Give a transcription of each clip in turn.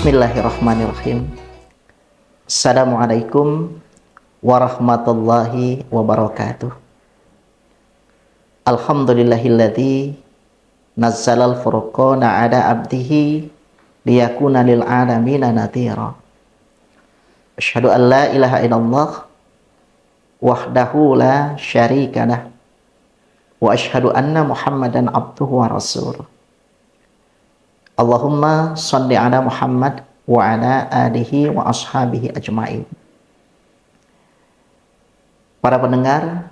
Bismillahirrahmanirrahim. Assalamualaikum warahmatullahi wabarakatuh. Alhamdulillahilladzi nazzalal furqana ala abdihi liyakuna lil alamina nadhira. Asyhadu an la ilaha illallah wahdahu la syarika lah wa asyhadu anna Muhammadan abduhu wa rasuluh. Allahumma shalli ala Muhammad wa ala alihi wa ashabihi ajma'in. Para pendengar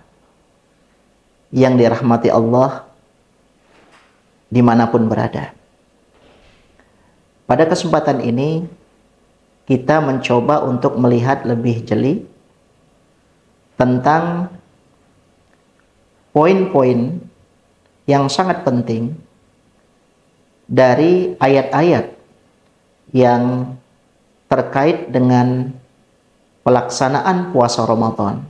yang dirahmati Allah dimanapun berada, pada kesempatan ini kita mencoba untuk melihat lebih jeli tentang poin-poin yang sangat penting dari ayat-ayat yang terkait dengan pelaksanaan puasa Ramadan.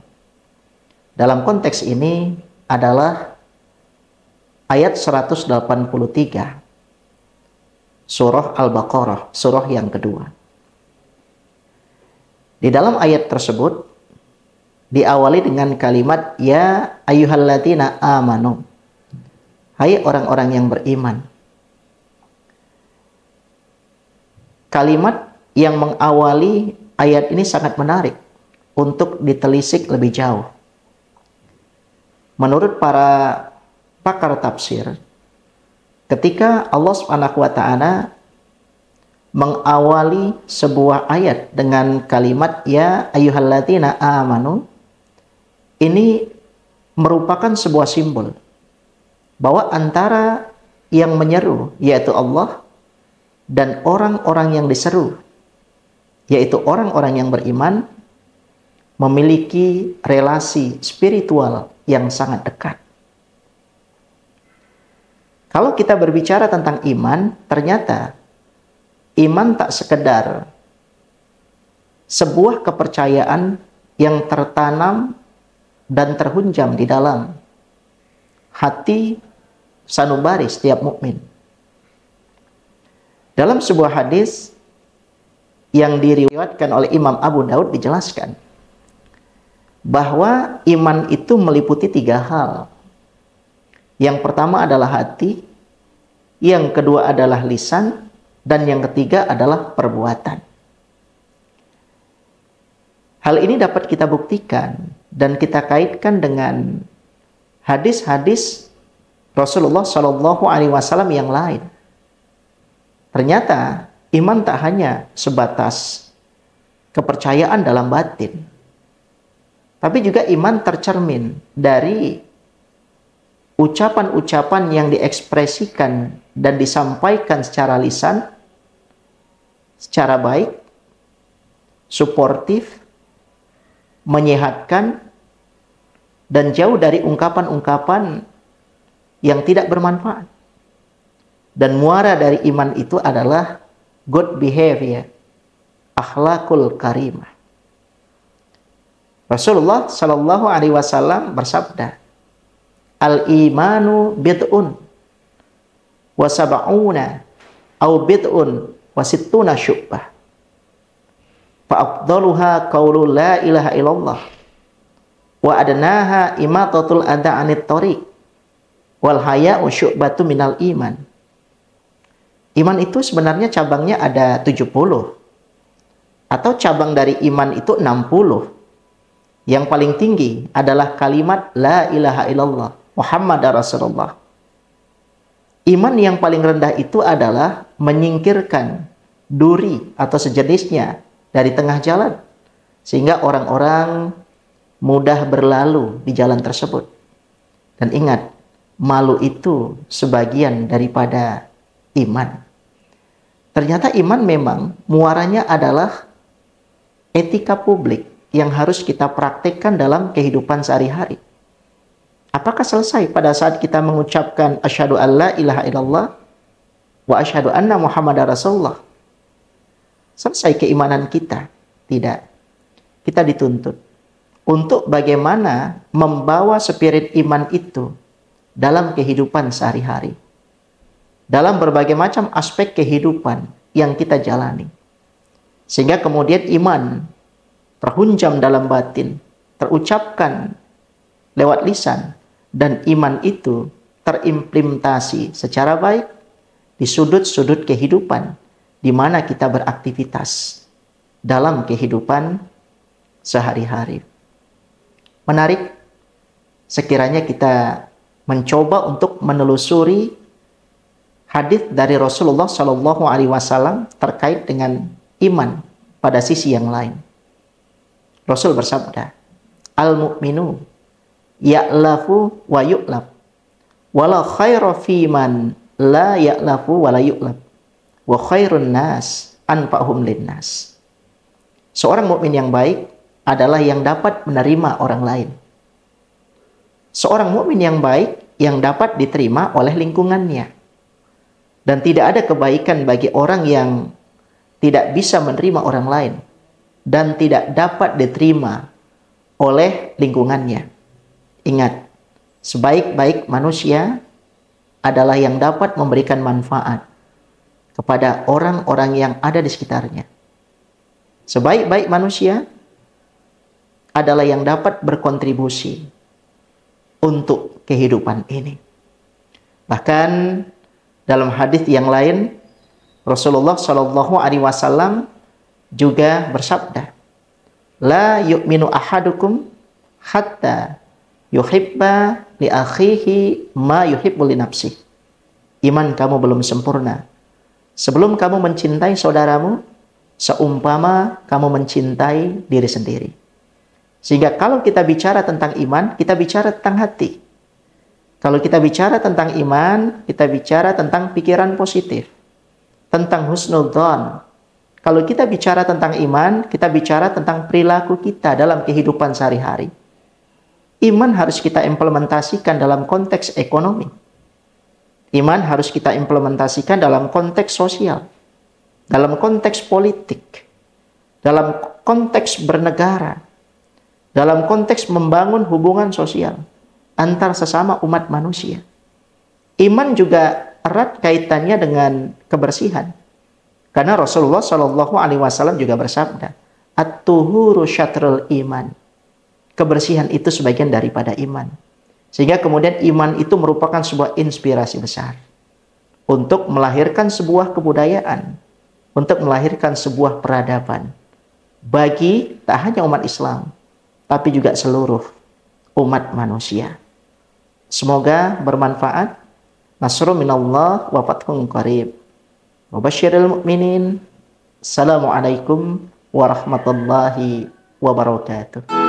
Dalam konteks ini adalah ayat 183 surah Al-Baqarah, surah yang kedua. Di dalam ayat tersebut diawali dengan kalimat ya ayyuhalladzina amanu, hai orang-orang yang beriman. Kalimat yang mengawali ayat ini sangat menarik untuk ditelisik lebih jauh. Menurut para pakar tafsir, ketika Allah SWT mengawali sebuah ayat dengan kalimat ya ayyuhalladzina amanu, ini merupakan sebuah simbol bahwa antara yang menyeru yaitu Allah dan orang-orang yang diseru yaitu orang-orang yang beriman memiliki relasi spiritual yang sangat dekat. Kalau kita berbicara tentang iman, ternyata iman tak sekedar sebuah kepercayaan yang tertanam dan terhunjam di dalam hati sanubari setiap mukmin. Dalam sebuah hadis yang diriwayatkan oleh Imam Abu Daud dijelaskan bahwa iman itu meliputi 3 hal. Yang pertama adalah hati, yang kedua adalah lisan, dan yang ketiga adalah perbuatan. Hal ini dapat kita buktikan dan kita kaitkan dengan hadis-hadis Rasulullah SAW yang lain. Ternyata iman tak hanya sebatas kepercayaan dalam batin, tapi juga iman tercermin dari ucapan-ucapan yang diekspresikan dan disampaikan secara lisan, secara baik, suportif, menyehatkan, dan jauh dari ungkapan-ungkapan yang tidak bermanfaat. Dan muara dari iman itu adalah good behavior, akhlakul karimah. Rasulullah Shallallahu Alaihi Wasallam bersabda, al-imanu bid'un wa sab'una au bid'un wa sittuna syu'bah. Fa afdaluha qaulu la ilaha illallah wa adnaha imatatul adha 'anit thariq wal haya'u syu'batu minal iman. Iman itu sebenarnya cabangnya ada 70. Atau cabang dari iman itu 60. Yang paling tinggi adalah kalimat la ilaha illallah Muhammad Rasulullah. Iman yang paling rendah itu adalah menyingkirkan duri atau sejenisnya dari tengah jalan, sehingga orang-orang mudah berlalu di jalan tersebut. Dan ingat, malu itu sebagian daripada iman. Ternyata iman memang muaranya adalah etika publik yang harus kita praktekkan dalam kehidupan sehari-hari. Apakah selesai pada saat kita mengucapkan asyhadu alla ilaha illallah wa asyhadu anna Muhammadar Rasulullah? Selesai keimanan kita? Tidak. Kita dituntut untuk bagaimana membawa spirit iman itu dalam kehidupan sehari-hari, dalam berbagai macam aspek kehidupan yang kita jalani. Sehingga kemudian iman terhunjam dalam batin, terucapkan lewat lisan, dan iman itu terimplementasi secara baik di sudut-sudut kehidupan di mana kita beraktivitas dalam kehidupan sehari-hari. Menarik sekiranya kita mencoba untuk menelusuri hadis dari Rasulullah Shallallahu Alaihi Wasallam terkait dengan iman pada sisi yang lain. Rasul bersabda, "Al-mu'minu ya'lafu wa yu'lab, wala khaira fi man la ya'lafu wa la yu'lab, wa khairun nas anfa'hum linnas." Seorang mukmin yang baik adalah yang dapat menerima orang lain. Seorang mukmin yang baik yang dapat diterima oleh lingkungannya. Dan tidak ada kebaikan bagi orang yang tidak bisa menerima orang lain dan tidak dapat diterima oleh lingkungannya. Ingat, sebaik-baik manusia adalah yang dapat memberikan manfaat kepada orang-orang yang ada di sekitarnya. Sebaik-baik manusia adalah yang dapat berkontribusi untuk kehidupan ini. Bahkan dalam hadis yang lain, Rasulullah Shallallahu Alaihi Wasallam juga bersabda, "La yu'minu ahadukum hatta yuhibba li akhihi ma yuhibbu li nafsihi." Iman kamu belum sempurna sebelum kamu mencintai saudaramu seumpama kamu mencintai diri sendiri. Sehingga kalau kita bicara tentang iman, kita bicara tentang hati. Kalau kita bicara tentang iman, kita bicara tentang pikiran positif, tentang husnudzon. Kalau kita bicara tentang iman, kita bicara tentang perilaku kita dalam kehidupan sehari-hari. Iman harus kita implementasikan dalam konteks ekonomi. Iman harus kita implementasikan dalam konteks sosial, dalam konteks politik, dalam konteks bernegara, dalam konteks membangun hubungan sosial antar sesama umat manusia. Iman juga erat kaitannya dengan kebersihan. Karena Rasulullah Shallallahu Alaihi Wasallam juga bersabda, "At-tuhuru syatrul iman." Kebersihan itu sebagian daripada iman. Sehingga kemudian iman itu merupakan sebuah inspirasi besar untuk melahirkan sebuah kebudayaan, untuk melahirkan sebuah peradaban bagi tak hanya umat Islam, tapi juga seluruh umat manusia. Semoga bermanfaat. Nasrun minallah wa fathun qarib. Wa basyiril mu'minin. Assalamualaikum warahmatullahi wabarakatuh.